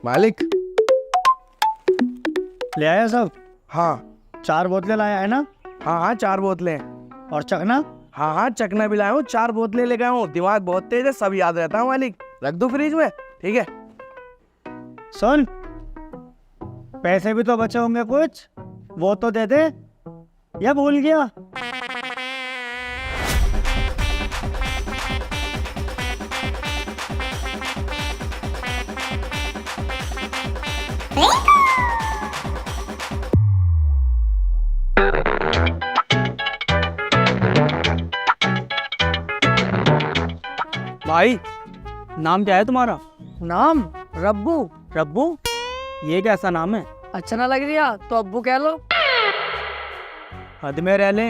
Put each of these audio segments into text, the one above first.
मालिक। ले आया सब? हाँ 4 बोतलें लाया है ना? हाँ हाँ 4 बोतलें। और चखना? हाँ हाँ चखना भी लाया हूँ, 4 बोतलें ले गया हूँ। दिमाग बहुत तेज है, सब याद रहता है मालिक। रख दो फ्रिज में, ठीक है। सुन, पैसे भी तो बचे होंगे कुछ, वो तो दे दे, या भूल गया? भाई, नाम क्या है तुम्हारा? नाम रब्बू। रब्बू? ये कैसा नाम है? अच्छा ना लग रहा तो अब्बू कह लो। हद में रह ले।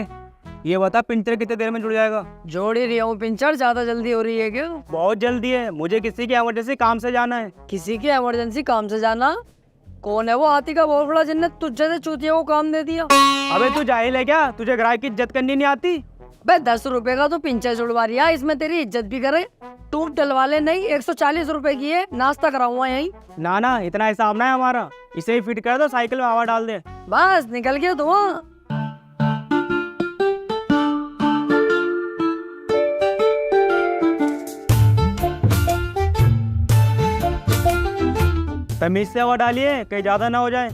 ये बता पिंचर कितने देर में जुड़ जाएगा? जोड़ ही रहा हूँ पिंचर, ज्यादा जल्दी हो रही है क्यों? बहुत जल्दी है, मुझे किसी की इमरजेंसी काम से जाना है। किसी की इमरजेंसी काम से जाना? कौन है वो? हाथी का बहुत बड़ा जिन्नत तुझ जैसे चूतिया को काम दे दिया। अबे तू जाहिल है क्या? तुझे ग्राहक की इज्जत करनी नहीं आती? बे 10 रुपए का तो पिंचर जुड़वा रिया, इसमें तेरी इज्जत भी करे। टूट डलवा ले, नहीं 140 रुपए की है, नाश्ता कराऊंगा यहीं। ना ना, इतना हिसाब ना है हमारा। इसे ही फिट कर दो, साइकिल में हवा डाल दे। बस निकल गया धुआं। तमीज से हवा डालिए, कहीं ज्यादा ना हो जाए।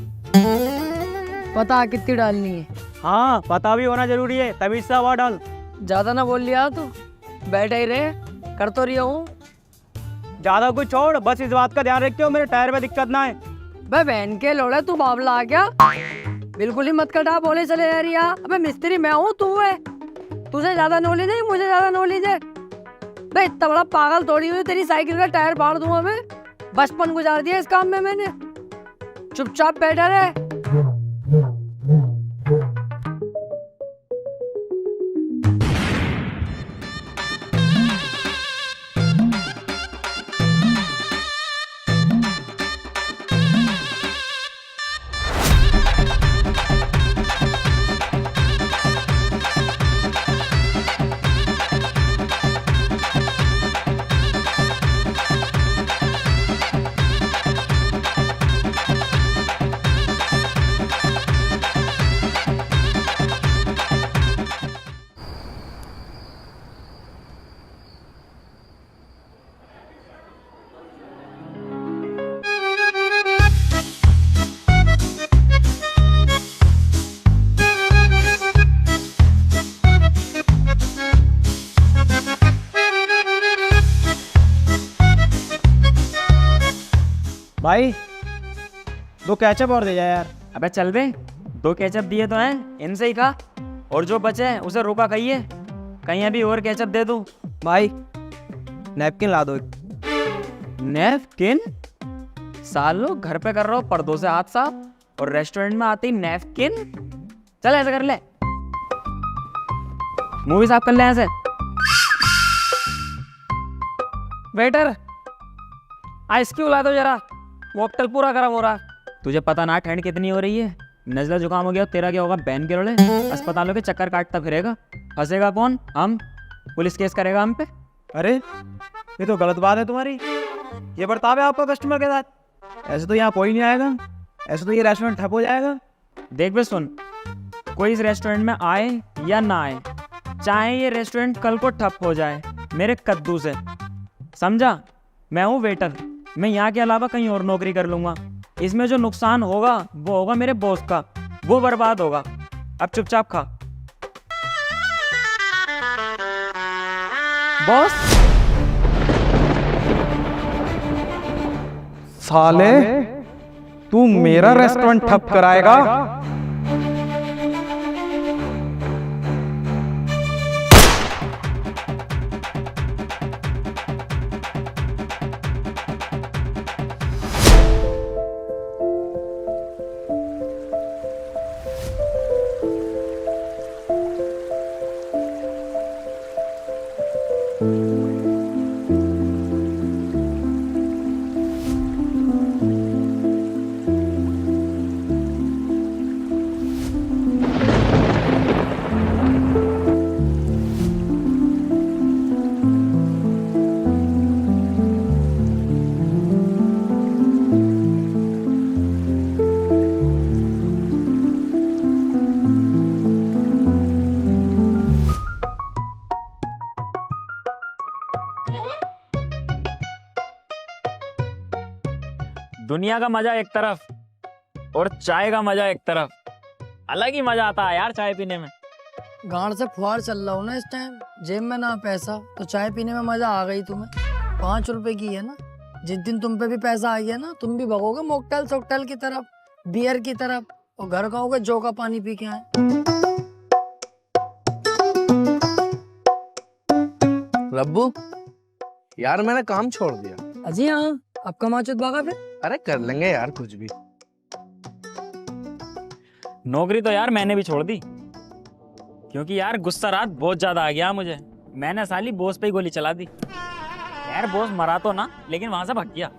पता कितनी डालनी है? हाँ, पता भी होना जरूरी है। तमीज से हवा डाल। ज्यादा ना बोल लिया तू, बैठा ही रहे, कर तो रही हूँ। ज्यादा कुछ छोड़, बस इस बात का ध्यान रखियो मेरे टायर में दिक्कत ना आए। बे बहन के लोड़े, तू बाबला आ गया? बिल्कुल ही मत कटा, बोले चले जा रिया। अबे मिस्त्री मैं हूँ, तू है। तुझे ज्यादा नॉलेज है, मुझे ज्यादा नॉलेज है। बे इतना बड़ा पागल थोड़ी हुई, तेरी साइकिल का टायर फाड़ दूंगा मैं। बचपन गुजार दिया इस काम में मैंने। चुपचाप बैठा रहे। भाई 2 केचप और दे जा यार। अबे चल बे, 2 केचप दिए तो हैं, इनसे ही खा। और जो बचे हैं उसे रोका कहिए, कहीं अभी और केचप दे दूं। भाई नैपकिन ला दो एक। नैपकिन? सालो घर पे कर रहा हूँ पर्दों से हाथ साफ, और रेस्टोरेंट में आते ही नैपकिन? चल ऐसे कर ले, मुंह भी साफ कर ले ऐसे। वेटर, आइस क्यूब ला दो जरा, मॉकटेल पूरा गर्म हो रहा। तुझे पता ना ठंड कितनी हो रही है, नजला जुकाम हो गया, तेरा क्या होगा? बैन के रोले अस्पतालों के चक्कर काटता फिरेगा। फंसेगा कौन? हम। पुलिस केस करेगा हम पे। अरे ये तो गलत बात है तुम्हारी। ये बर्ताव है आपका कस्टमर के साथ? ऐसे तो यहाँ कोई नहीं आएगा, ऐसे तो ये रेस्टोरेंट ठप हो जाएगा। देख बे सुन, कोई इस रेस्टोरेंट में आए या ना आए, चाहे ये रेस्टोरेंट कल को ठप हो जाए मेरे कद्दू से, समझा? मैं हूँ वेटर, मैं यहाँ के अलावा कहीं और नौकरी कर लूंगा। इसमें जो नुकसान होगा वो होगा मेरे बॉस का, वो बर्बाद होगा। अब चुपचाप खा। बॉस साले तू मेरा रेस्टोरेंट ठप कराएगा? दुनिया का मजा एक तरफ और चाय का मजा एक तरफ। अलग ही मजा आता है यार चाय पीने में। गांड से फुहार चल रहा हूँ ना इस टाइम, जेब में ना पैसा, तो चाय पीने में मजा आ गई तुम्हें। 5 रुपए की है ना, जिस दिन तुम पे भी पैसा आ गया ना, तुम भी भगोगे मोकटेल सोकटेल की तरफ, बियर की तरफ, और घर कहोगे जो का पानी पी के आए। रब्बू यार मैंने काम छोड़ दिया। अजी हाँ, आपका माचुत भागा फिर। अरे कर लेंगे यार कुछ भी। नौकरी तो यार मैंने भी छोड़ दी, क्योंकि यार गुस्सा रात बहुत ज्यादा आ गया मुझे। मैंने साली बॉस पे ही गोली चला दी। यार बॉस मरा तो ना, लेकिन वहां से भाग गया।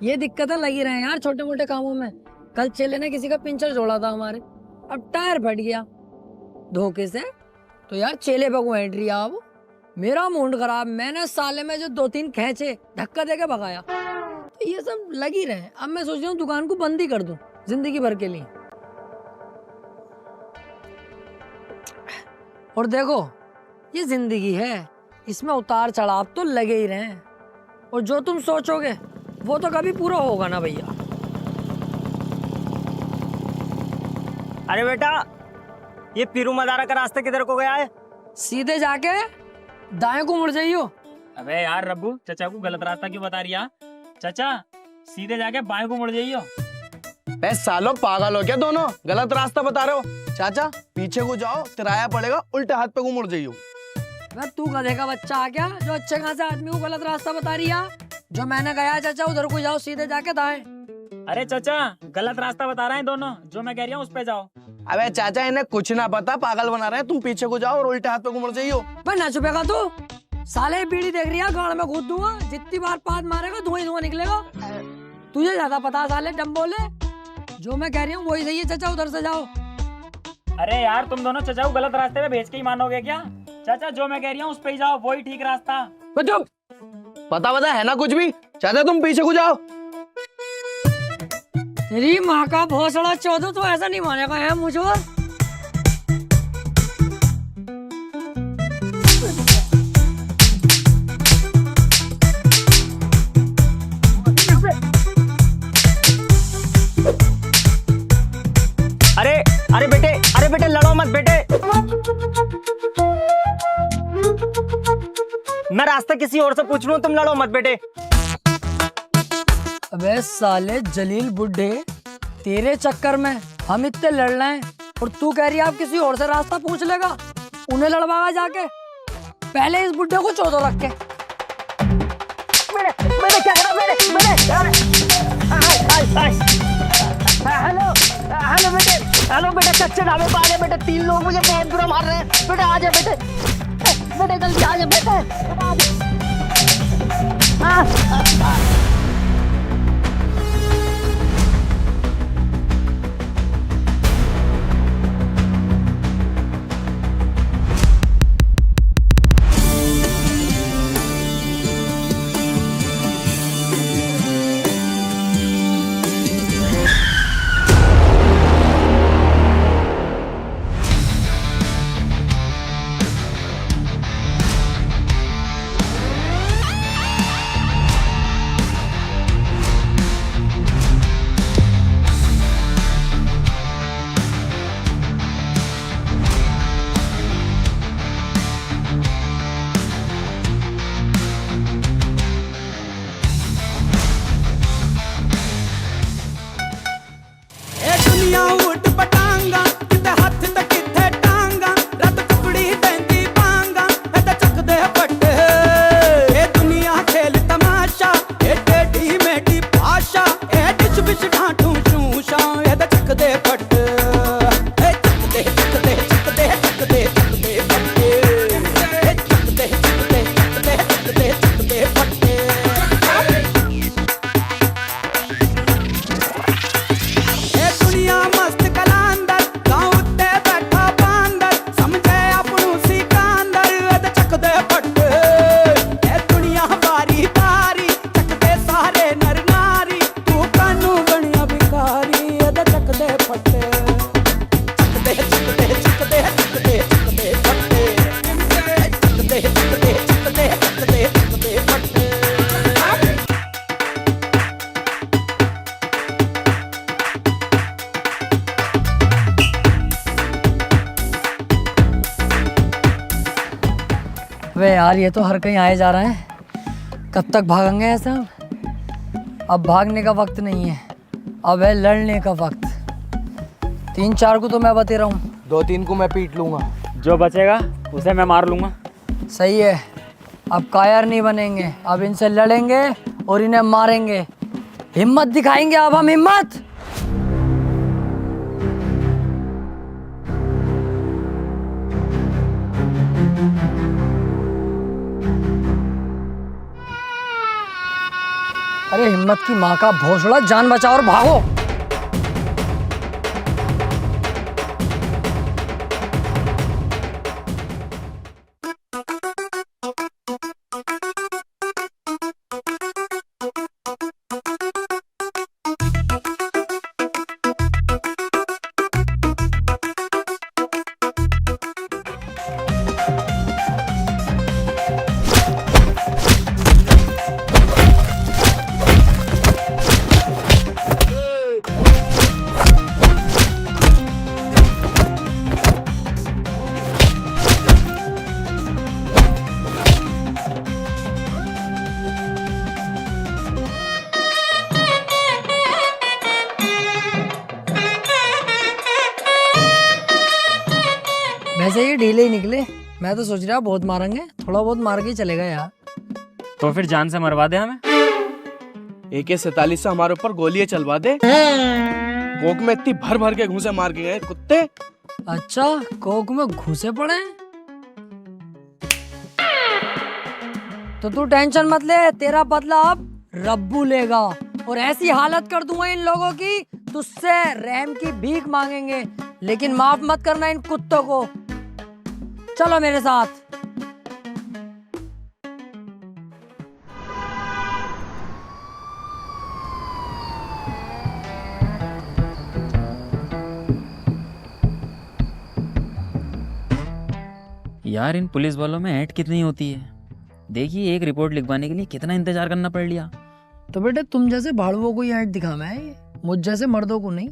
ये दिक्कतें लगी रहे यार छोटे मोटे कामों में। कल चेले ने किसी का पिंचर जोड़ा था हमारे, अब टायर फट गया धोखे से, तो यार चेले पे को एंट्री अब मेरा मूड खराब। मैंने साले में जो 2-3 खींचे धक्का देके भगाया। तो ये सब लगी रहे। अब मैं सोच रहा हूँ दुकान को बंद ही कर दूं जिंदगी भर के लिए। और देखो ये जिंदगी है, इसमें उतार चढ़ाव तो लगे ही रहे, और जो तुम सोचोगे वो तो कभी पूरा होगा ना भैया। अरे बेटा, ये पीरू मदारा का रास्ता किधर को गया है? सीधे जाके दाएं को मुड़ जाइयो। अबे यार रब्बू, चाचा को गलत रास्ता क्यों बता रही है? चाचा सीधे जाके बाएं को मुड़ जाइयो। बे सालो पागल हो क्या दोनों, गलत रास्ता बता रहे हो। चाचा पीछे को जाओ, किराया पड़ेगा, उल्टे हाथ पे को मुड़ जाइयो। मैं तू गधे का बच्चा आ गया जो अच्छे खासे आदमी को गलत रास्ता बता रही है। जो मैंने कहा चाचा उधर को जाओ, सीधे जाके दाएं। अरे चाचा गलत रास्ता बता रहे हैं दोनों, जो मैं कह रही हूँ उस पे जाओ। अबे चाचा इन्हें कुछ ना पता, पागल बना रहे हैं। तुम पीछे को जाओ और उल्टे हाथ पे को मुड़ जाइयो। भाई ना छुपेगा तू, साले बीड़ी देख रही है, गाड़ में घुस दूंगा। जितनी बार पाद मारेगा धुआं ही धुआं निकलेगा। तुझे ज्यादा पता साले, डम बोले। जो मैं कह रही हूँ वही सही है चाचा, उधर से जाओ। अरे यार तुम दोनों चाचा को गलत रास्ते पे भेज के ही मानोगे क्या? चाचा जो मैं कह रही हूँ उस पे ही जाओ, वही ठीक रास्ता। चुप, पता है ना कुछ भी। चाचा तुम पीछे को जाओ। तेरी माँ का भोसड़ा चौधो, तो ऐसा नहीं मानेगा है मुझे। अरे बेटे लड़ो मत बेटे। मैं रास्ता किसी और से पूछ लूं, तुम लड़ो मत बेटे। अबे साले जलील बुड्ढे, तेरे चक्कर में हम इतने लड़ रहे हैं और तू कह रही है आप किसी और से रास्ता पूछ लेगा। उन्हें लड़वागा जाके, पहले इस बुड्ढे को चौधो रख के। मैंने क्या करा? हेलो बेटे, कच्चे ढाबे पे आ गए बेटे। 3 लोग मुझे बहुत बुरा मार रहे हैं बेटे। आ जाए बेटे जल्दी आ जाए बेटे। यार ये तो हर कहीं आए जा रहे हैं, कब तक भागेंगे ऐसे हम? अब भागने का वक्त नहीं है, अब है लड़ने का वक्त। 3-4 को तो मैं बते रहा हूँ, 2-3 को मैं पीट लूंगा। जो बचेगा उसे मैं मार लूंगा। सही है। अब कायर नहीं बनेंगे, अब इनसे लड़ेंगे और इन्हें मारेंगे। हिम्मत दिखाएंगे अब हम, हिम्मत। अरे हिम्मत की माँ का भोसड़ा, जान बचाओ और भागो। वैसे ये ढीले ही निकले, मैं तो सोच रहा बहुत मारेंगे, थोड़ा बहुत मार के ही चलेगा यार। तो फिर जान से मरवा दे हमें। AK-47 से हमारे ऊपर गोलियां चलवा दे। कोक में इतनी भर भर के घूंसे मार के गए कुत्ते। अच्छा, कोक में घुसे पड़े हैं? तो तू टेंशन मत ले, तेरा बदला अब रब्बू लेगा और ऐसी हालत कर दूंगा इन लोगों की, तुझसे रहम की भीख मांगेंगे, लेकिन माफ मत करना इन कुत्तों को। चलो मेरे साथ। यार इन पुलिस वालों में ऐड कितनी होती है। देखिए एक रिपोर्ट लिखवाने के लिए कितना इंतजार करना पड़ लिया। तो बेटे तुम जैसे भाड़ुओं को ही ऐड दिखाना है, ये मुझ जैसे मर्दों को नहीं।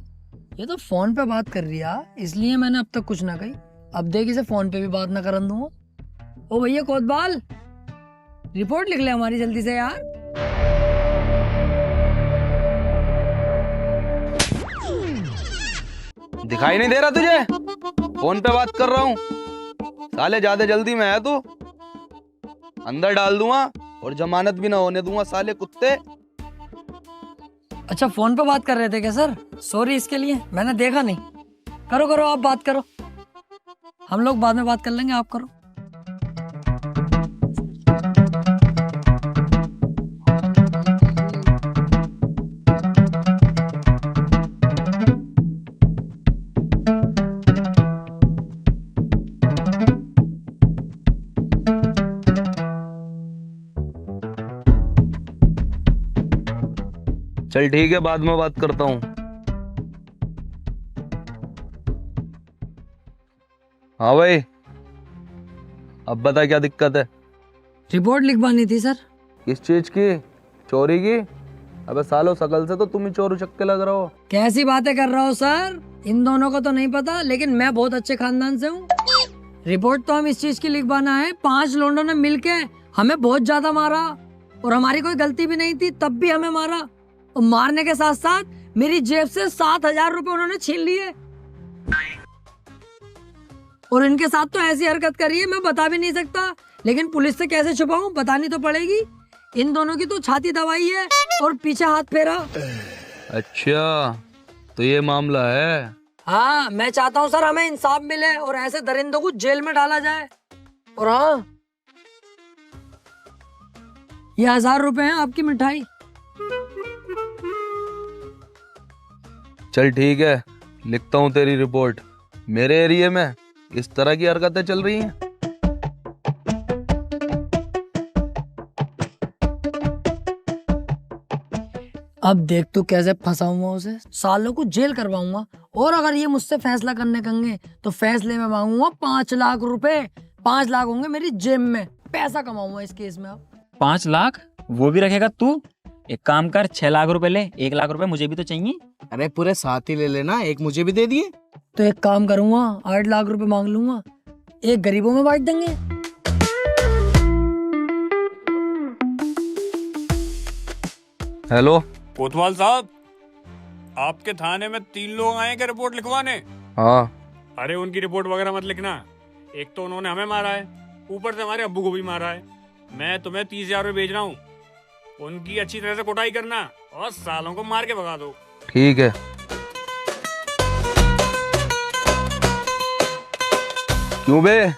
ये तो फोन पे बात कर रही है, इसलिए मैंने अब तक कुछ ना कही। अब देख इसे फोन पे भी बात ना करन दूंगा। ओ भैया कोतवाल, रिपोर्ट लिख ले हमारी जल्दी से यार। दिखाई नहीं दे रहा तुझे? फोन पे बात कर रहा हूँ। साले ज्यादा जल्दी में है तू, अंदर डाल दूंगा और जमानत भी ना होने दूंगा साले कुत्ते। अच्छा फोन पे बात कर रहे थे क्या सर? सॉरी इसके लिए, मैंने देखा नहीं। करो करो आप बात करो, हम लोग बाद में बात कर लेंगे, आप करो। चल ठीक है, बाद में बात करता हूँ। हाँ भाई, अब बता क्या दिक्कत है? रिपोर्ट लिखवानी थी सर। किस चीज की? चोरी की? अबे सालो शकल से तो तुम ही चोर उचक्के लग रहे हो। कैसी बातें कर रहा हो सर? इन दोनों को तो नहीं पता, लेकिन मैं बहुत अच्छे खानदान से हूँ। रिपोर्ट तो हम इस चीज की लिखवाना है, 5 लोगों ने मिलके हमें बहुत ज्यादा मारा और हमारी कोई गलती भी नहीं थी, तब भी हमें मारा। और मारने के साथ साथ मेरी जेब से 7,000 रुपए उन्होंने छीन लिए। और इनके साथ तो ऐसी हरकत करी है, मैं बता भी नहीं सकता, लेकिन पुलिस से कैसे छुपाऊं, बतानी तो पड़ेगी। इन दोनों की तो छाती दबाई है और पीछे हाथ फेरा। अच्छा तो ये मामला है? हाँ, मैं चाहता हूँ सर हमें इंसाफ मिले और ऐसे दरिंदों को जेल में डाला जाए। और हाँ, ये 1,000 रुपए हैं आपकी मिठाई। चल ठीक है, लिखता हूँ तेरी रिपोर्ट। मेरे एरिया में इस तरह की हरकतें चल रही हैं। अब देख तू कैसे फंसाऊंगा उसे, सालों को जेल करवाऊंगा। और अगर ये मुझसे फैसला करने कहेंगे तो फैसले में मांगूंगा 5 लाख रुपए। 5 लाख होंगे मेरी जेब में, पैसा कमाऊंगा इस केस में। अब 5 लाख वो भी रखेगा तू? एक काम कर, 6 लाख रुपए ले, 1 लाख रुपए मुझे भी तो चाहिए। अरे पूरे 7 ही ले लेना, एक मुझे भी दे दिए। तो एक काम करूंगा, 8 लाख रुपए मांग लूंगा, एक गरीबों में बांट देंगे। हेलो। कोतवाल साहब, आपके थाने में 3 लोग आए क्या रिपोर्ट लिखवाने? हाँ। अरे उनकी रिपोर्ट वगैरह मत लिखना। एक तो उन्होंने हमें मारा है, ऊपर से हमारे अब्बू को भी मारा है। मैं तुम्हें 30,000 रुपये भेज रहा हूँ, उनकी अच्छी तरह से कुटाई करना और सालों को मार के भगा दो। ठीक है। क्यों बे,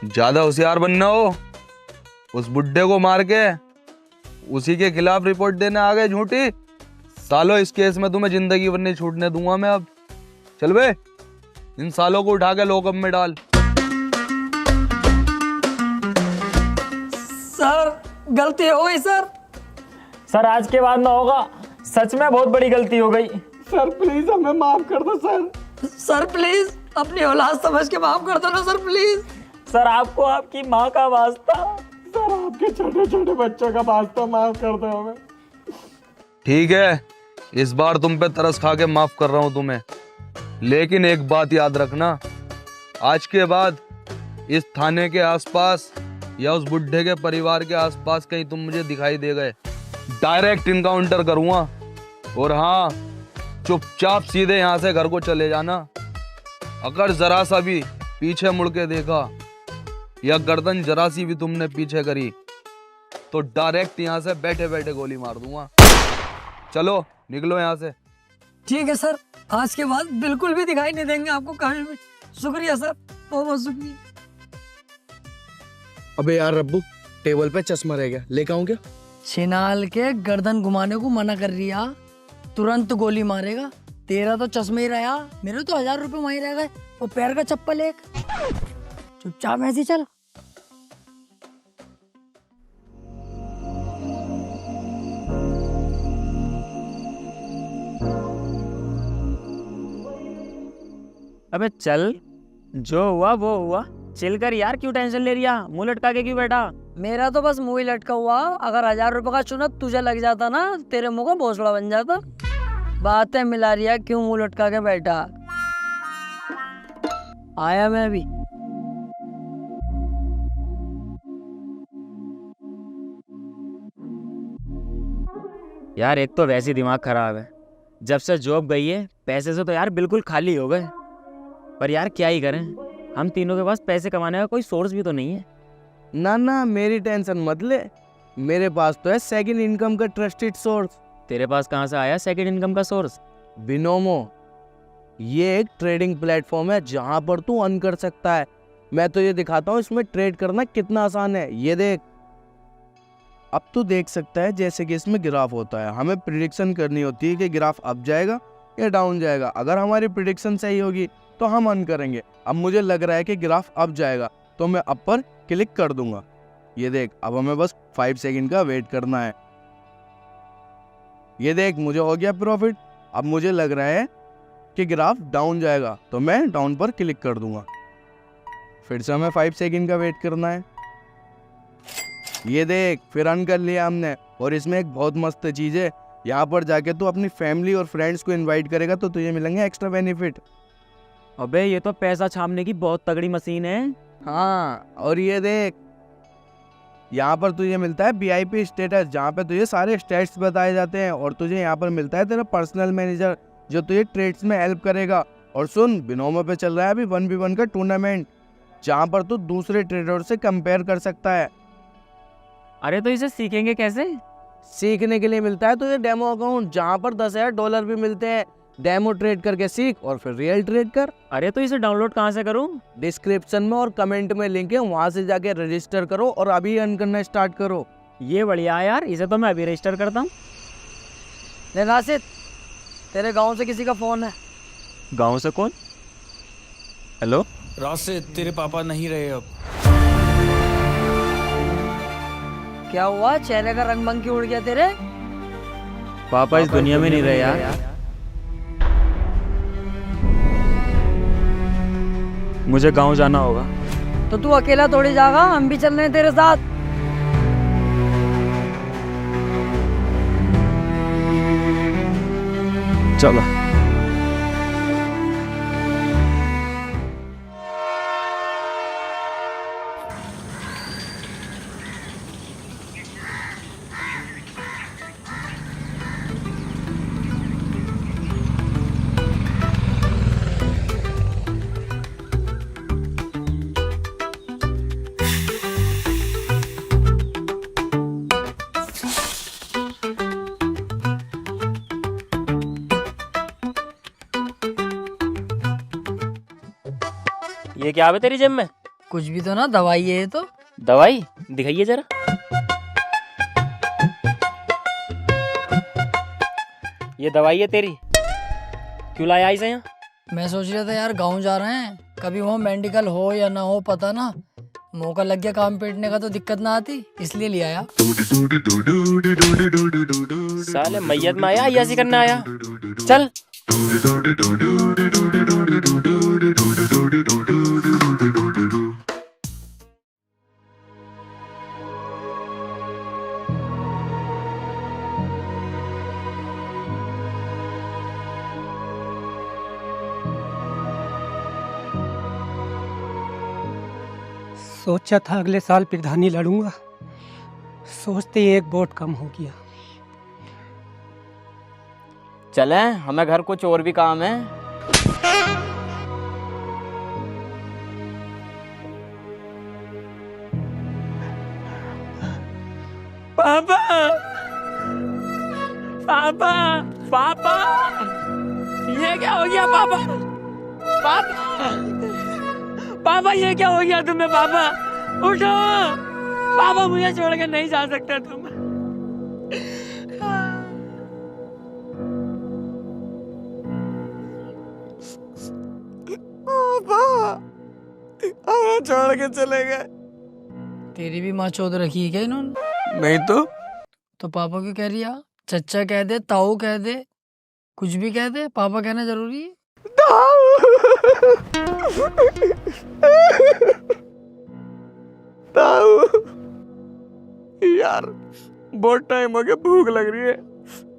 ज्यादा होशियार बनना हो? उस बुड्ढे को मार के उसी के खिलाफ रिपोर्ट देने आ गए झूठी? सालों इस केस में तुम्हें जिंदगी भर नहीं छूटने दूंगा मैं अब। चल बे, इन सालों को उठा के लोकअप में डाल। सर गलती हो गई सर। सर आज के बाद ना होगा, सच में बहुत बड़ी गलती हो गई। सर प्लीज हमें माफ कर दो सर। सर प्लीज अपनी औलाद समझ के माफ कर दो ना सर प्लीज। सर आपको आपकी माँ का वास्ता। सर आपके छोटे छोटे बच्चों का वास्ता माफ कर दो हमें। ठीक है, इस बार तुम पे तरस खा के माफ कर रहा हूं तुम्हें, लेकिन एक बात याद रखना, आज के बाद इस थाने के आसपास या उस बुड्ढे के परिवार के आसपास कहीं तुम मुझे दिखाई दे गए, डायरेक्ट इनकाउंटर करूंगा। और हाँ, चुपचाप सीधे यहाँ से घर को चले जाना। अगर जरा सा भी पीछे मुड़ के देखा या गर्दन जरा सी भी तुमने पीछे करी तो डायरेक्ट यहाँ से बैठे बैठे गोली मार दूंगा। चलो निकलो यहाँ से। ठीक है सर, आज के बाद बिल्कुल भी दिखाई नहीं देंगे आपको कहीं भी। शुक्रिया सर, बहुत बहुत शुक्रिया। अबे यार रब्बू, टेबल पे चश्मा रह गया, लेकर आऊं क्या? छिनाल के गर्दन घुमाने को मना कर रिया, तुरंत गोली मारेगा। तेरा तो चश्मे ही रहा, मेरे तो 1000 रुपए वहीं रह गए। वो पैर का चप्पल एक, चुपचाप ऐसे ही चल। अबे चल, जो हुआ वो हुआ, चिल कर यार। क्यों टेंशन ले रिया, मुंह लटका के क्यों बैठा? मेरा तो बस मुंह ही लटका हुआ। अगर 1000 रुपए का चुना तुझे लग जाता ना, तेरे मुंह का भोसड़ा बन जाता। बातें मिला रिया, क्यों मुंह लटका के बैठा? आया मैं अभी। यार एक तो वैसे ही दिमाग खराब है, जब से जॉब गई है पैसे से तो यार बिल्कुल खाली हो गए। पर यार क्या ही करें, हम तीनों के पास पैसे कमाने का कोई सोर्स भी तो नहीं है। ना ना मेरी टेंशन मत ले, मेरे पास तो है सेकंड इनकम का ट्रस्टेड सोर्स। तेरे पास कहाँ से आया सेकंड इनकम का सोर्स? बिनोमो, ये एक ट्रेडिंग प्लेटफॉर्म है जहां पर तू अर्न कर सकता है। मैं तो ये दिखाता हूँ इसमें ट्रेड करना कितना आसान है। ये देख, अब तू देख सकता है जैसे कि इसमें ग्राफ होता है। हमें प्रिडिक्शन करनी होती है कि ग्राफ अप जाएगा या डाउन जाएगा। अगर हमारी प्रिडिक्शन सही होगी तो हम अर्न करेंगे। अब मुझे लग रहा है कि ग्राफ अप जाएगा तो मैं अप पर क्लिक कर दूंगा। ये देख, अब हमें बस 5 सेकंड का वेट करना है। ये देख, मुझे हो गया प्रॉफिट। अब मुझे लग रहा है कि ग्राफ डाउन जाएगा तो मैं डाउन पर क्लिक कर दूंगा। फिर से हमें 5 सेकंड का वेट करना है। ये देख, फिर अर्न कर लिया हमने। और इसमें एक बहुत मस्त चीज़ है, यहाँ पर जाके तू अपनी फैमिली और फ्रेंड्स को इनवाइट करेगा तो तुझे मिलेंगे एक्स्ट्रा बेनिफिट। अबे ये तो पैसा छापने की बहुत तगड़ी मशीन है। हाँ, और ये देख, यहाँ पर तुझे मिलता है VIP स्टेटस, जहाँ पे तुझे सारे स्टेट्स बताए जाते हैं। और तुझे यहाँ पर मिलता है तेरा पर्सनल मैनेजर जो तुझे ट्रेड्स में हेल्प करेगा। और सुन, बिनोमो पे चल रहा है अभी 1v1 का टूर्नामेंट, जहाँ पर तू दूसरे ट्रेडर से कंपेयर कर सकता है। अरे तो इसे सीखेंगे कैसे? सीखने के लिए मिलता है तुझे डेमो अकाउंट, जहाँ पर $10,000 भी मिलते हैं। डेमो ट्रेड करके सीख और फिर रियल ट्रेड कर। अरे तो इसे डाउनलोड कहाँ से करूँ? डिस्क्रिप्शन में और कमेंट में लिंक है, वहाँ से जाके रजिस्टर करो और अभी अर्न करना स्टार्ट करो। ये बढ़िया है यार, इसे तो मैं अभी रजिस्टर करता हूँ। ले राशिद, तेरे गांव से किसी का फोन है। गाँव से कौन? हेलो राशिद, तेरे पापा नहीं रहे अब। क्या हुआ, चेहरे का रंग भंग क्यों उड़ गया तेरे? पापा इस दुनिया में नहीं रहे यार। मुझे गांव जाना होगा। तो तू अकेला थोड़ी जाएगा, हम भी चल रहे हैं तेरे साथ। चलो। ये क्या है तेरी जेब में? कुछ भी तो ना, दवाई है ये तो। दवाई दिखाइए जरा। ये दवाई है तेरी? क्यों लाया इसे यहाँ? मैं सोच रहा था यार गांव जा रहे हैं, कभी वहाँ मेडिकल हो या ना हो पता ना, मौका लग गया काम पेटने का तो दिक्कत ना आती, इसलिए ले आया। साले मैयत में आया अय्यासी करने आया। चल। सोचा था अगले साल प्रधानी लड़ूंगा, सोचते ही एक वोट कम हो गया। चले, हमें घर कुछ और भी काम है। पापा, पापा, पापा, ये क्या हो गया पापा? पापा, पापा ये क्या हो गया तुम्हें? पापा उठो, पापा मुझे छोड़ के नहीं जा सकते तुम। हमें छोड़ के चले गए। तेरी भी माँ चौध रखी है क्या इन्होंने? नहीं तो पापा क्यों कह रही है? चचा कह दे, ताऊ कह दे, कुछ भी कह दे, पापा कहना जरूरी है? ताऊ यार, बहुत टाइम हो गया, भूख लग रही है,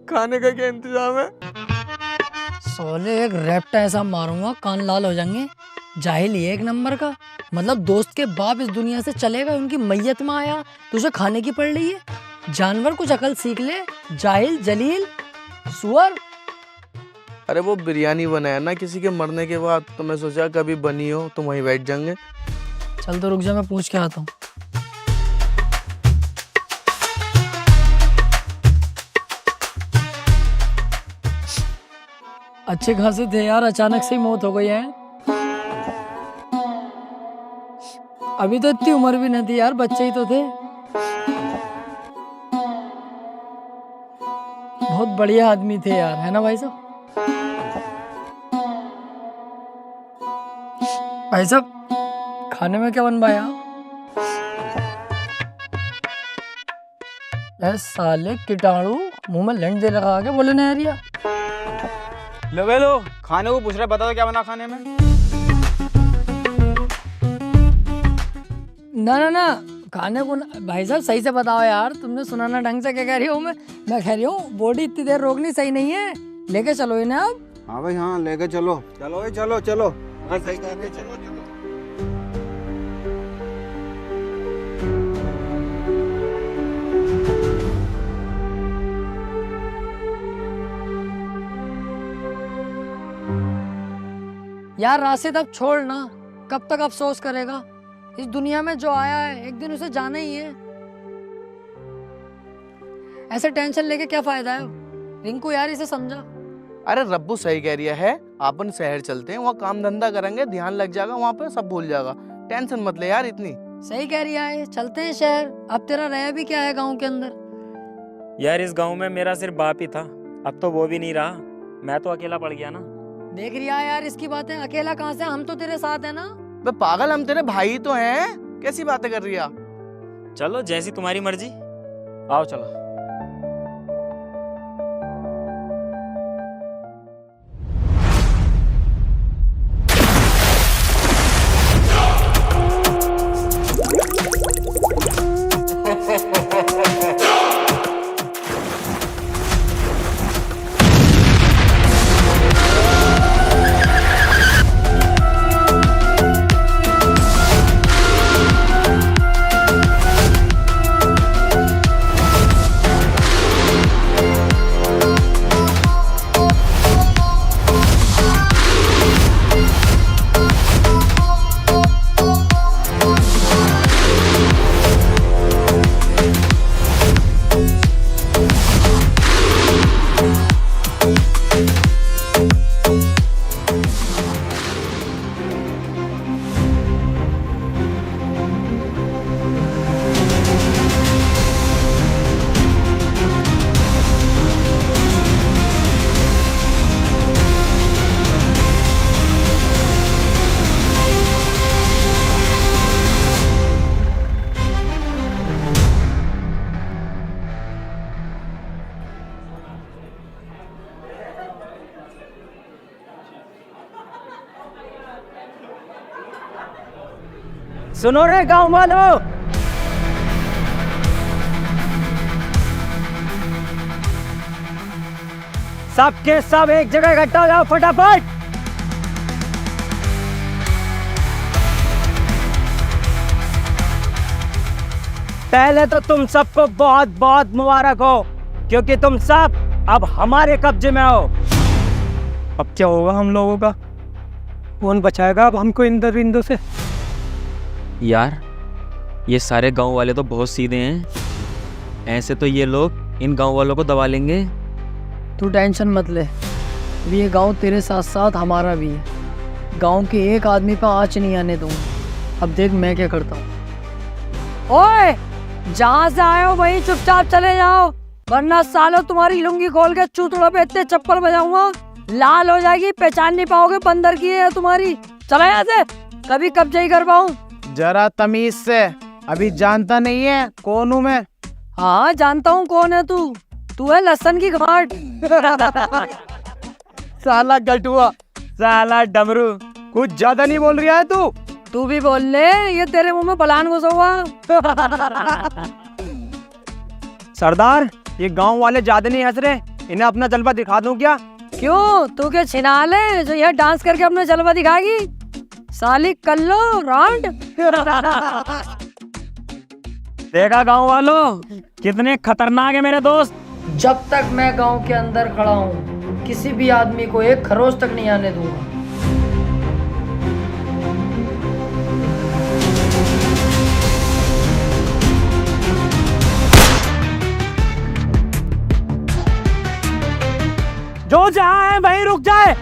खाने का क्या इंतजाम है? सोले एक रैप्टा ऐसा मारूंगा कान लाल हो जाएंगे। जाहिल ही है एक नंबर का, मतलब दोस्त के बाप इस दुनिया से चलेगा, उनकी मैयत में आया, तुझे खाने की पड़ रही है। जानवर कुछ अकल सीख ले, जाहिल जलील सुअर। अरे वो बिरयानी बनाया ना किसी के मरने के बाद, तो मैं सोचा कभी बनी हो तो वहीं बैठ जाएंगे। चल तो रुक जा, मैं पूछ के आता हूँ। अच्छे खासे थे यार, अचानक से ही मौत हो गई है। अभी तो इतनी उम्र भी नहीं थी यार, बच्चे ही तो थे। बहुत बढ़िया आदमी थे यार, है ना भाई साहब? भाई साहब खाने में क्या बनवाया? ऐ साले कीटाणु, मुंह में लंड दे लगा के बोले ना यारिया। लो खाने को पूछ रहे, बता दो क्या बना खाने में? ना खाने को भाई साहब सही से बताओ यार, तुमने सुना ना ढंग से क्या कह रही हूँ मैं कह रही हूँ बॉडी इतनी देर रोकनी सही नहीं है, लेके चलो इन्हें आप। हाँ भाई हाँ, लेके चलो चलो भाई, चलो चलो। हाँ सही कह रहे, चलो चलो। यार राशिद अब छोड़ ना, कब तक अफसोस करेगा? इस दुनिया में जो आया है एक दिन उसे जाना ही है। ऐसे टेंशन लेके क्या फायदा है? रिंकू यार इसे समझा। अरे रब्बू सही कह रही है, अपन शहर चलते हैं, वहाँ काम धंधा करेंगे, ध्यान लग जाएगा, वहाँ पे सब भूल जाएगा। टेंशन मत ले यार इतनी। सही कह रही है, चलते हैं शहर। अब तेरा रह भी क्या है गांव के अंदर? यार इस गांव में मेरा सिर्फ बाप ही था, अब तो वो भी नहीं रहा, मैं तो अकेला पड़ गया ना। देख रही है यार इसकी बातें, अकेला कहाँ से, हम तो तेरे साथ है ना। बे पागल, हम तेरे भाई तो हैं, कैसी बातें कर रही है? चलो जैसी तुम्हारी मर्जी, आओ चलो। सुनो रे गांव वालों, सबके सब एक जगह इकट्ठा हो जाओ फटाफट। पहले तो तुम सबको बहुत बहुत मुबारक हो, क्योंकि तुम सब अब हमारे कब्जे में हो। अब क्या होगा हम लोगों का? कौन बचाएगा अब हमको इन दरिंदों से? यार ये सारे गांव वाले तो बहुत सीधे हैं, ऐसे तो ये लोग इन गांव वालों को दबा लेंगे। तू टेंशन मत ले, अभी ये गांव तेरे साथ साथ हमारा भी है। गांव के एक आदमी पे आँच नहीं आने दूंगा। अब देख मैं क्या करता हूँ। ओए, जहाँ से आए हो वहीं चुपचाप चले जाओ, वरना सालों तुम्हारी लुंगी खोल के चूतड़ों पे इतने चप्पल बजाऊंगा, लाल हो जाएगी, पहचान नहीं पाओगे बंदर की है तुम्हारी। चला यहाँ से, कभी कब्जे ही कर पाऊँ। जरा तमीज से, अभी जानता नहीं है कौन हूँ मैं? हाँ जानता हूँ कौन है तू। तू है लहसन की गांठ। साला गटुआ, साला डमरू, कुछ ज्यादा नहीं बोल रहा है तू? तू भी बोल ले, ये तेरे मुंह में बलान घुसा हुआ। सरदार, ये गांव वाले ज्यादा नहीं हंस रहे, इन्हें अपना जलवा दिखा दूं क्या? क्यों, तू क्या छिनाल है जो यह डांस करके अपना जलवा दिखाएगी? साली कल्लो रांड। देखा गांव वालों, कितने खतरनाक है मेरे दोस्त। जब तक मैं गांव के अंदर खड़ा हूँ, किसी भी आदमी को एक खरोच तक नहीं आने दूंगा। जो जहां है वहीं रुक जाए।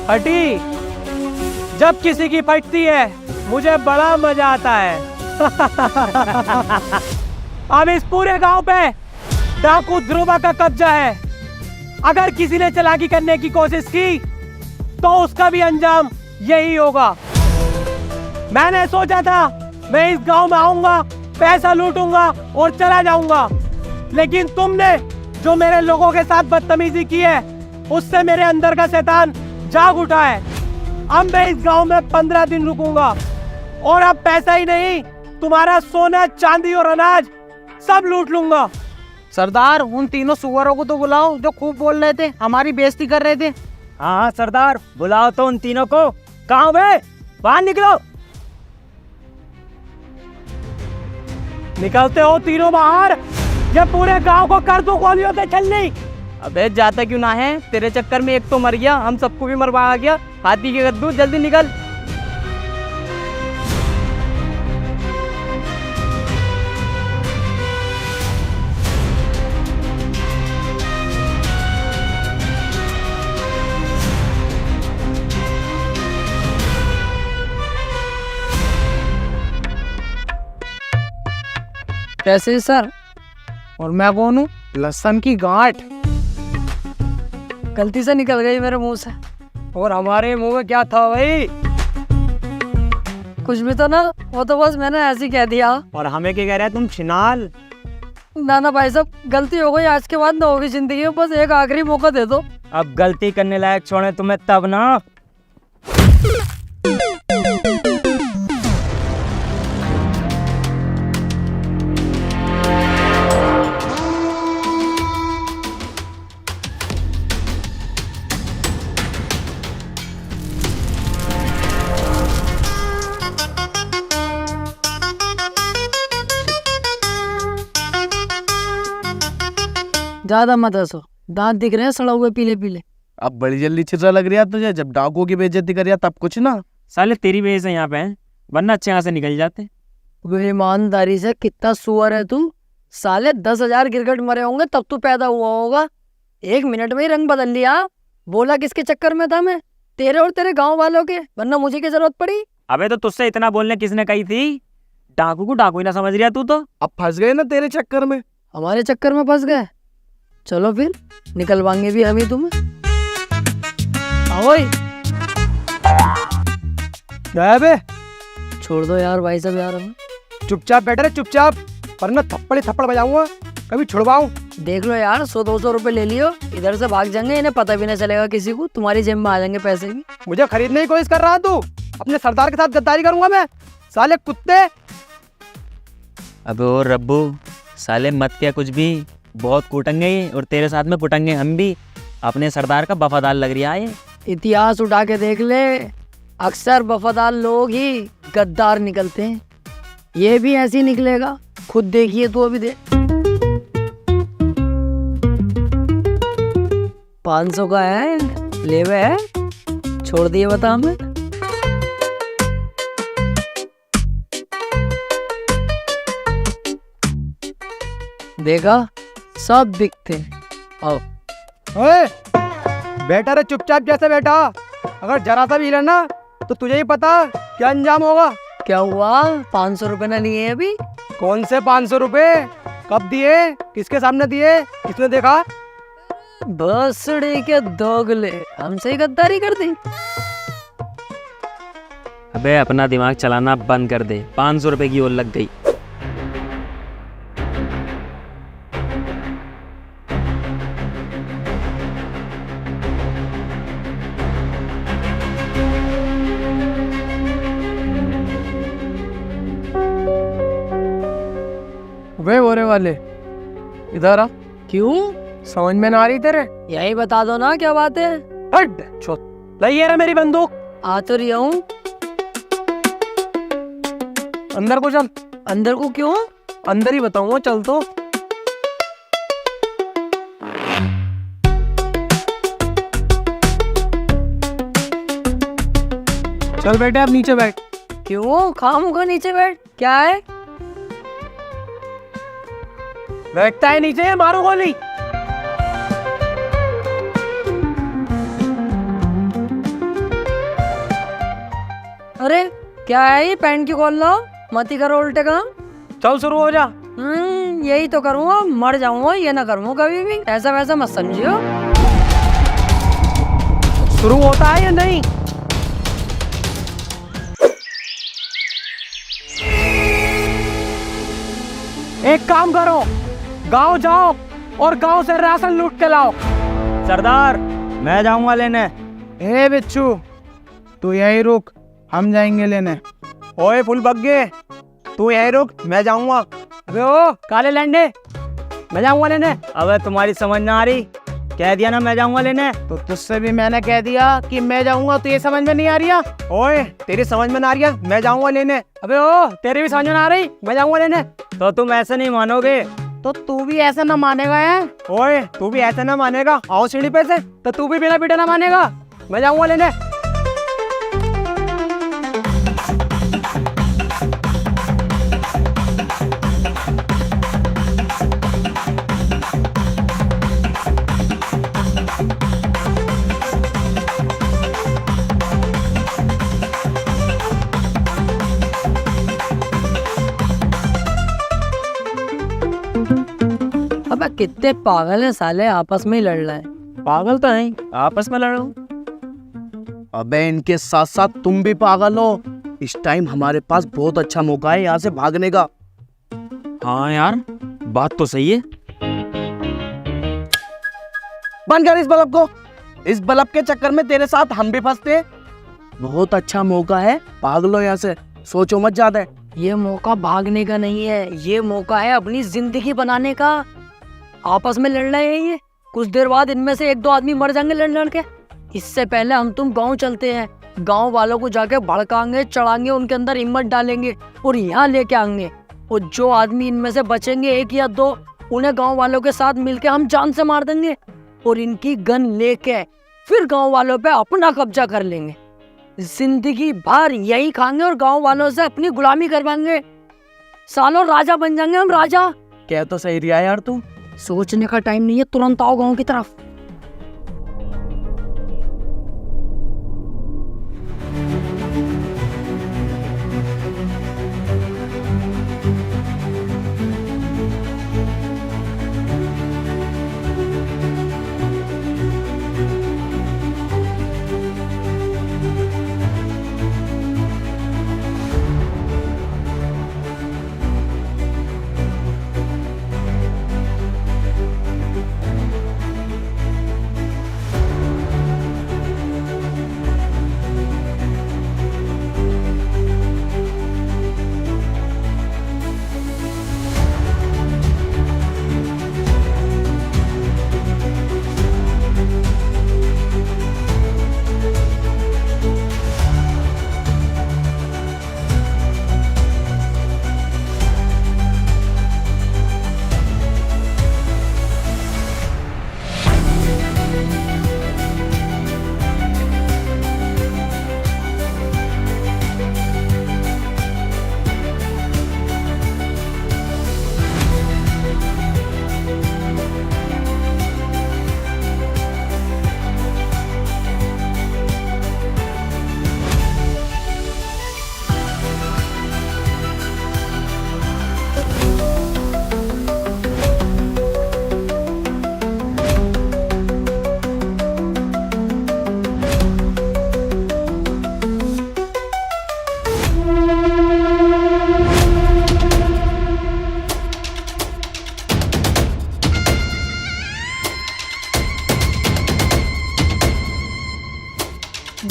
फटी, जब किसी की फटती है मुझे बड़ा मजा आता है। अब इस पूरे गांव पे डाकू ध्रुवा का कब्जा है। अगर किसी ने चालाकी करने की कोशिश की तो उसका भी अंजाम यही होगा। मैंने सोचा था मैं इस गांव में आऊंगा, पैसा लूटूंगा और चला जाऊंगा, लेकिन तुमने जो मेरे लोगों के साथ बदतमीजी की है उससे मेरे अंदर का शैतान जाग उठा है। अब मैं इस गांव में 15 दिन रुकूंगा और अब पैसा ही नहीं, तुम्हारा सोना चांदी और अनाज सब लूट लूंगा। सरदार, उन तीनों सुअरों को तो बुलाओ जो खूब बोल रहे थे, हमारी बेइज्जती कर रहे थे। हाँ सरदार, बुलाओ तो उन तीनों को। कहाँ बे, बाहर निकलो। निकलते हो तीनों बाहर, ये पूरे गांव को कर दूं गोलियों से छलनी। अबे जाता क्यों ना है, तेरे चक्कर में एक तो मर गया, हम सबको भी मरवा गया। हाथी के गद्दू, जल्दी निकल। कैसे सर? और मैं कौन हूँ? लहसन की गांठ। गलती से निकल गई मेरे मुंह से। और हमारे मुंह में क्या था भाई? कुछ भी तो ना, वो तो बस मैंने ऐसे ही कह दिया। और हमें क्या कह रहा है तुम छिनाल? ना ना भाई साहब, गलती हो गई, आज के बाद ना होगी जिंदगी में, बस एक आखिरी मौका दे दो। अब गलती करने लायक छोड़े तुम्हें तब ना। ज्यादा मत हंसो, दांत दिख रहे हैं सड़ा हुए पीले पीले। अब बड़ी जल्दी चिर्रा लग रहा है तुझे, जब डाकुओं की बेइज्जती करिया तब कुछ ना। साले तेरी वजह से यहाँ पे हैं, वरना अच्छे यहाँ से निकल जाते। वे ईमानदारी से, कितना सुअर है तू। साले 10,000 गिरगिट मरे होंगे तब तू पैदा हुआ होगा। 1 मिनट में ही रंग बदल लिया। बोला किसके चक्कर में था मैं? तेरे और तेरे गांव वालों के, वरना मुझे की जरूरत पड़ी। अबे तो तुझसे इतना बोलने किसने कही थी? डाकू को डाकू ही ना समझ रहा तू तो। अब फंस गए ना तेरे चक्कर में। हमारे चक्कर में फंस गए? चलो फिर निकलवाएंगे भी हम ही तुम्हें। आओ ही। गया बे? छोड़ दो यार भाई साहब, यार हमें। चुपचाप बैठे रहे, चुपचाप, वरना थप्पड़ ही थप्पड़ बजाऊंगा। कभी छुड़वाऊं? देख लो यार, 100-200 रुपए ले लियो, इधर से भाग जाएंगे, इन्हें पता भी नहीं चलेगा किसी को, तुम्हारी जेब में आ जाएंगे पैसे भी। मुझे खरीदने की कोशिश कर रहा है तू? अपने सरदार के साथ गद्दारी करूंगा मैं, साले कुत्ते। अबे ओ रब्बू, साले मत क्या कुछ भी, बहुत कूटेंगे ये और तेरे साथ में कुटेंगे हम भी। अपने सरदार का वफादार लग रहा है ये। इतिहास उठा के देख ले, अक्सर वफादार लोग ही गद्दार निकलते हैं। ये भी ऐसे ही निकलेगा, खुद देखिए तो अभी देख। 500 का है, लेवे है, छोड़ दिए बता हमें। देखा, सब बिकते हैं। आओ। ओए, बेटा रे चुपचाप जैसे बैठा, अगर जरा सा भी हिला ना तो तुझे ही पता क्या अंजाम होगा। क्या हुआ, 500 रुपए ना लिए अभी? कौन से 500 रुपए? कब दिए? किसके सामने दिए? किसने देखा? बसड़े के दोगले, हमसे ही गद्दारी कर दी। अबे अपना दिमाग चलाना बंद कर दे, 500 रुपए की ओर लग गई। वे होने वाले, इधर आ। क्यों? समझ में ना आ रही तेरे? यही बता दो ना क्या बात है। हट, लाइए रे मेरी बंदूक। आ तो रही हूँ। अंदर को चल। अंदर को क्यों? अंदर ही बताऊंगा, चल तो। चल बेटे, अब नीचे बैठ। क्यों? खामोगा नीचे बैठ, क्या है? बैठता है नीचे, मारो गोली। अरे क्या है ये, पैंट की खोल लो, मत ही करो उल्टे काम। चल शुरू हो जा। यही तो करूँगा, मर जाऊंगा, ये ना करूँगा कभी भी, ऐसा वैसा मत समझियो। शुरू होता है या नहीं? एक काम करो, गांव जाओ और गांव से राशन लूट के लाओ। सरदार, मैं जाऊंगा लेने। ए बिच्छू, तू यही रुक, हम जाएंगे लेने। ओए फुल बग्गे, तू यही रुक, मैं जाऊंगा। अबे ओ काले लैंडे, मैं जाऊंगा लेने। अबे तुम्हारी समझ ना आ रही, कह दिया ना मैं जाऊंगा लेने। तो तुझसे भी मैंने कह दिया कि मैं जाऊंगा, तो ये समझ में नहीं आ रही है? ओए तेरी समझ में ना आ रही है, मैं जाऊंगा लेने। अबे ओ तेरी भी समझ में ना आ रही, मैं जाऊंगा लेने। तो तुम ऐसे नहीं मानोगे। तो तू भी ऐसा ना मानेगा है? ओए तू भी ऐसा ना मानेगा, आओ सीढ़ी पे से, तो तू भी बिना पीटे ना मानेगा, मैं जाऊंगा लेने। अबे कितने पागल हैं साले, आपस में ही लड़ रहे हैं। पागल तो नहीं, आपस में लड़ो। अबे इनके साथ साथ तुम भी पागल हो। इस टाइम हमारे पास बहुत अच्छा मौका है यहाँ से भागने का। हाँ यार, बात तो सही है। बंद कर इस बल्ब को। इस बल्ब के चक्कर में तेरे साथ हम भी फंसते। बहुत अच्छा मौका है, भाग लो यहाँ से, सोचो मत ज्यादा। ये मौका भागने का नहीं है, ये मौका है अपनी जिंदगी बनाने का। आपस में लड़ रहे हैं ये, कुछ देर बाद इनमें से 1-2 आदमी मर जाएंगे लड़ लड़ के। इससे पहले हम तुम गांव चलते हैं, गांव वालों को जाके भड़काएंगे, चढ़ाएंगे, उनके अंदर हिम्मत डालेंगे और यहाँ लेके आएंगे। और जो आदमी इनमें से बचेंगे 1 या 2, उन्हें गांव वालों के साथ मिलके हम जान से मार देंगे और इनकी गन लेके फिर गांव वालों पे अपना कब्जा कर लेंगे। जिंदगी भर यही खाएंगे और गांव वालों से अपनी गुलामी करवाएंगे। सालों राजा बन जाएंगे हम, राजा। क्या तो सही रिया यार तू। सोचने का टाइम नहीं है, तुरंत आओ गांव की तरफ।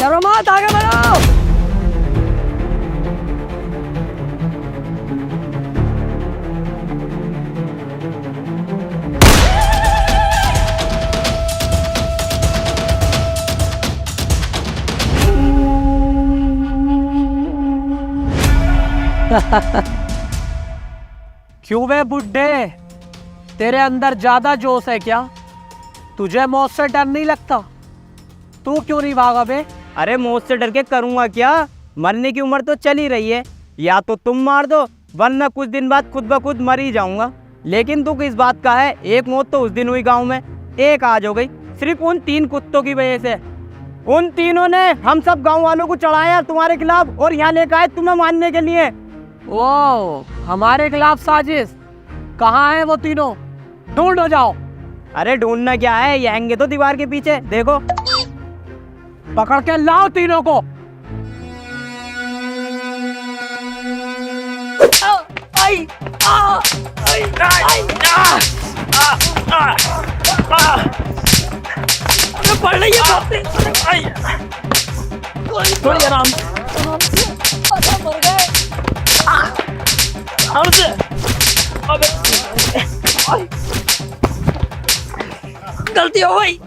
डरो मत, आगे बढ़ो। क्यों बे बुड्ढे, तेरे अंदर ज्यादा जोश है क्या? तुझे मौत से डर नहीं लगता? तू क्यों नहीं भागा बे? अरे मौत से डर के करूँगा क्या? मरने की उम्र तो चल ही रही है, या तो तुम मार दो वरना कुछ दिन बाद खुद ब खुद मर ही जाऊंगा। लेकिन तू किस बात का है? एक मौत तो उस दिन हुई गांव में, एक आज हो गई, सिर्फ उन 3 कुत्तों की वजह से। उन तीनों ने हम सब गांव वालों को चढ़ाया तुम्हारे खिलाफ और यहाँ लेकर आए तुम्हें मारने के लिए। ओ, हमारे खिलाफ साजिश? कहाँ है वो तीनों? ढूंढो जाओ। अरे ढूंढना क्या है, ये हैंगे तो दीवार के पीछे, देखो। पकड़ के लाओ तीनों को। पड़ रही है, थोड़ी आराम से। गलती हो गई।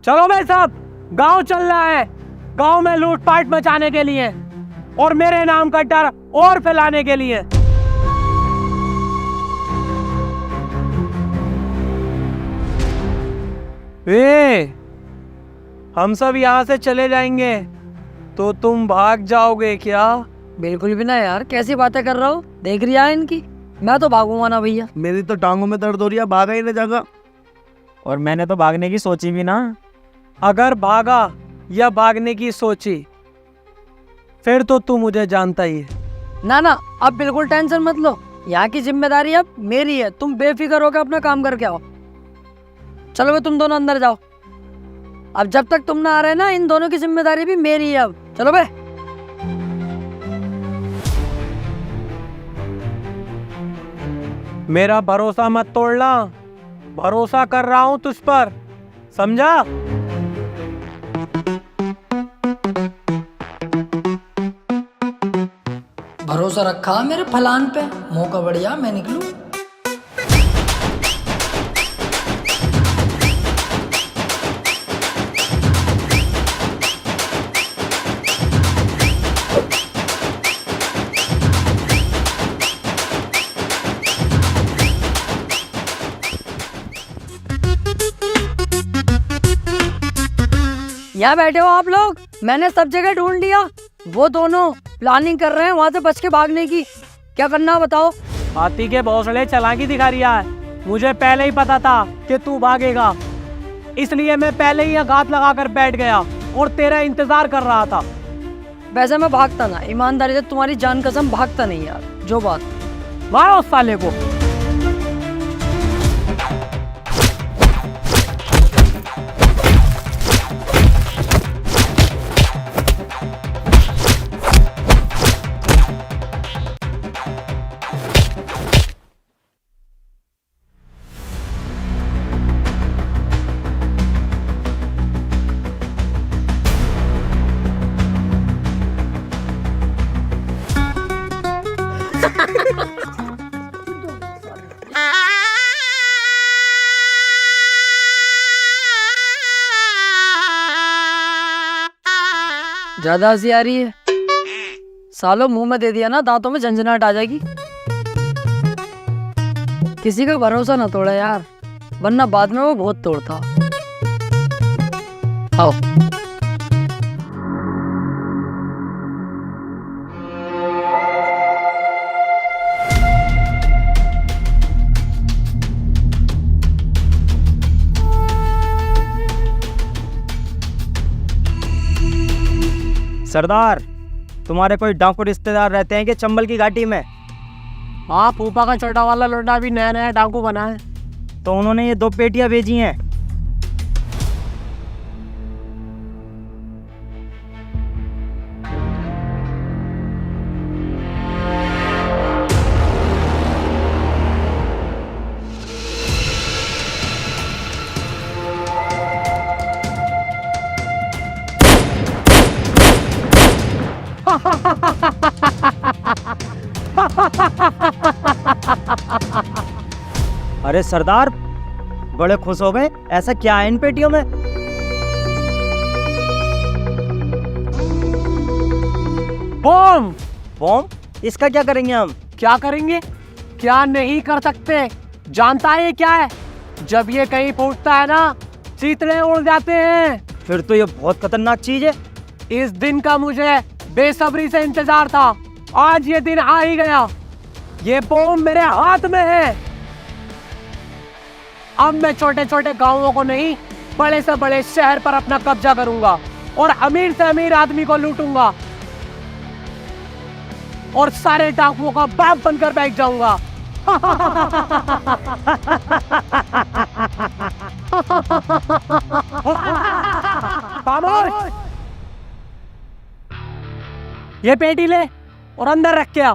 चलो भाई साहब, गांव चल रहा है, गांव में लूटपाट मचाने के लिए और मेरे नाम का डर और फैलाने के लिए। हम सब यहाँ से चले जाएंगे तो तुम भाग जाओगे क्या? बिल्कुल भी ना यार, कैसी बातें कर रहा हो? देख रही है इनकी, मैं तो भागूंगा ना भैया। मेरी तो टांगों में दर्द हो रही है, भागा ही नहीं जाएगा। और मैंने तो भागने की सोची भी ना। अगर भागा या भागने की सोची फिर तो तू मुझे जानता ही है। ना ना, अब बिल्कुल टेंशन मत लो, यहाँ की जिम्मेदारी अब मेरी है, तुम बेफिक्र होकर अपना काम करके आओ। चलो भाई, तुम दोनों अंदर जाओ। अब जब तक तुम ना आ रहे ना, इन दोनों की जिम्मेदारी भी मेरी है अब। चलो भाई। मेरा भरोसा मत तोड़ना, भरोसा कर रहा हूं तुझ पर, समझा? भरोसा रखा मेरे फलान पे, मौका बढ़िया मैं निकलूं। यहाँ बैठे हो आप लोग, मैंने सब जगह ढूंढ लिया। वो दोनों प्लानिंग कर रहे हैं वहां से बच के भागने की। क्या करना है बताओ? हाथी के भौसले चालाकी दिखा रहा है। मुझे पहले ही पता था कि तू भागेगा, इसलिए मैं पहले ही घात लगा कर बैठ गया और तेरा इंतजार कर रहा था। वैसे मैं भागता ना, ईमानदारी से तुम्हारी जान कसम भागता नहीं यार। जो बात, मारो उस साले को। ज्यादा हंसी आ रही है? सालों मुंह में दे दिया ना, दांतों में झंझनाहट आ जाएगी। किसी का भरोसा ना तोड़ा यार, वरना बाद में वो बहुत तोड़ता। आओ। सरदार, तुम्हारे कोई डाकू रिश्तेदार रहते हैं कि चंबल की घाटी में? हाँ, फूफा का छोटा वाला लोटा भी नया नया डाकू बना है। तो उन्होंने ये 2 पेटियां भेजी हैं। अरे सरदार, बड़े खुश हो गए। ऐसा क्या है इन पेटियों में? बम। बॉम्ब? इसका क्या करेंगे हम? क्या करेंगे? क्या नहीं कर सकते? जानता है ये क्या है? जब ये कहीं फूटता है ना, चीतड़े उड़ जाते हैं। फिर तो ये बहुत खतरनाक चीज है। इस दिन का मुझे बेसब्री से इंतजार था। आज ये दिन आ ही गया। ये बम मेरे हाथ में है। अब मैं छोटे छोटे गांवों को नहीं, बड़े से बड़े शहर पर अपना कब्जा करूंगा और अमीर से अमीर आदमी को लूटूंगा और सारे डाकुओं का बाप बनकर बैठ जाऊंगा। खामोश! ये पेटी ले और अंदर रख के आ।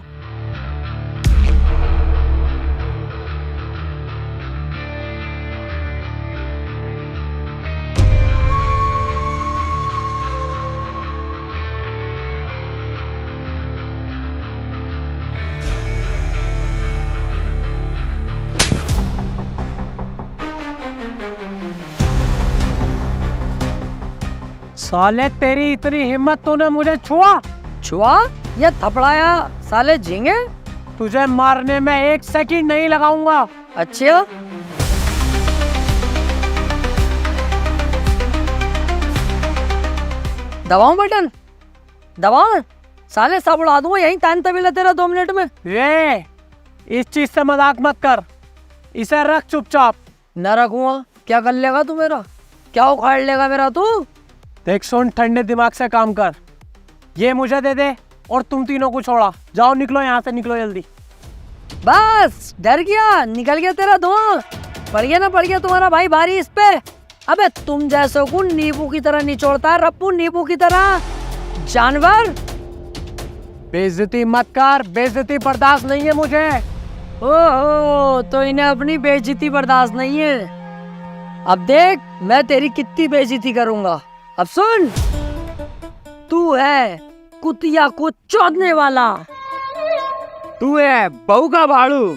साले तेरी इतनी हिम्मत, तूने मुझे छुआ? छुआ या थपड़ाया साले झींगे? तुझे मारने में 1 सेकंड नहीं लगाऊंगा। अच्छा, दबाऊं बटन? दबाऊं? साले सब उड़ा दूंगा यहीं तान तबीला तेरा 2 मिनट में। ये इस चीज से मजाक मत कर। इसे रख चुपचाप। न रखूंगा। क्या कर लेगा तू मेरा? क्या उखाड़ लेगा मेरा तू? देख सुन, ठंडे दिमाग से काम कर। ये मुझे दे दे और तुम तीनों को छोड़ा। जाओ, निकलो यहाँ से, निकलो जल्दी। बस डर गया, निकल गया तेरा धुआं। पड़ गया ना, पड़ गया तुम्हारा भाई भारी इस पे। अबे तुम जैसों को नींबू की तरह निचोड़ता है रप्पू, नींबू की तरह। जानवर। बेइज्जती मत कर, बेइज्जती बर्दाश्त नहीं है मुझे। ओहो, तो इन्हें अपनी बेइज्जती बर्दाश्त नहीं है। अब देख मैं तेरी कितनी बेइज्जती करूंगा। अब सुन, तू है कुतिया को चोदने वाला। तू है बहू का भाड़ू।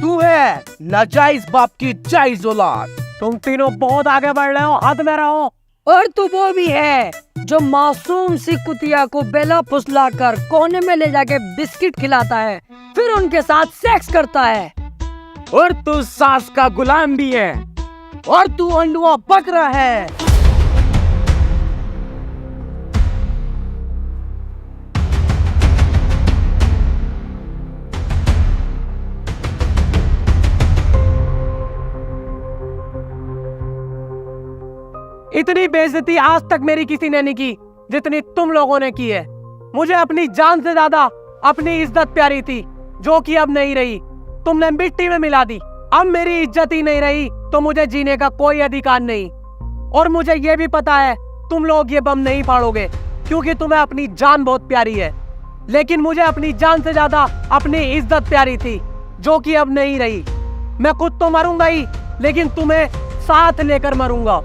तू है नाजायज बाप की जायज औलाद। तुम तीनों बहुत आगे बढ़ रहे हो, हाथ में रहो। और तू वो भी है जो मासूम सी कुतिया को बेला फुसला कर कोने में ले जाके बिस्किट खिलाता है, फिर उनके साथ सेक्स करता है। और तू सास का गुलाम भी है। और तू अंडुआ बकरा है। इतनी बेइज्जती आज तक मेरी किसी ने नहीं की जितनी तुम लोगों ने की है। मुझे अपनी जान से ज्यादा अपनी इज्जत प्यारी थी, जो कि अब नहीं रही। तुमने मिट्टी में मिला दी। अब मेरी इज्जत ही नहीं रही तो मुझे जीने का कोई अधिकार नहीं। और मुझे ये भी पता है तुम लोग ये बम नहीं फाड़ोगे, क्योंकि तुम्हें अपनी जान बहुत प्यारी है। लेकिन मुझे अपनी जान से ज्यादा अपनी इज्जत प्यारी थी, जो कि अब नहीं रही। मैं खुद तो मरूंगा ही, लेकिन तुम्हें साथ लेकर मरूंगा।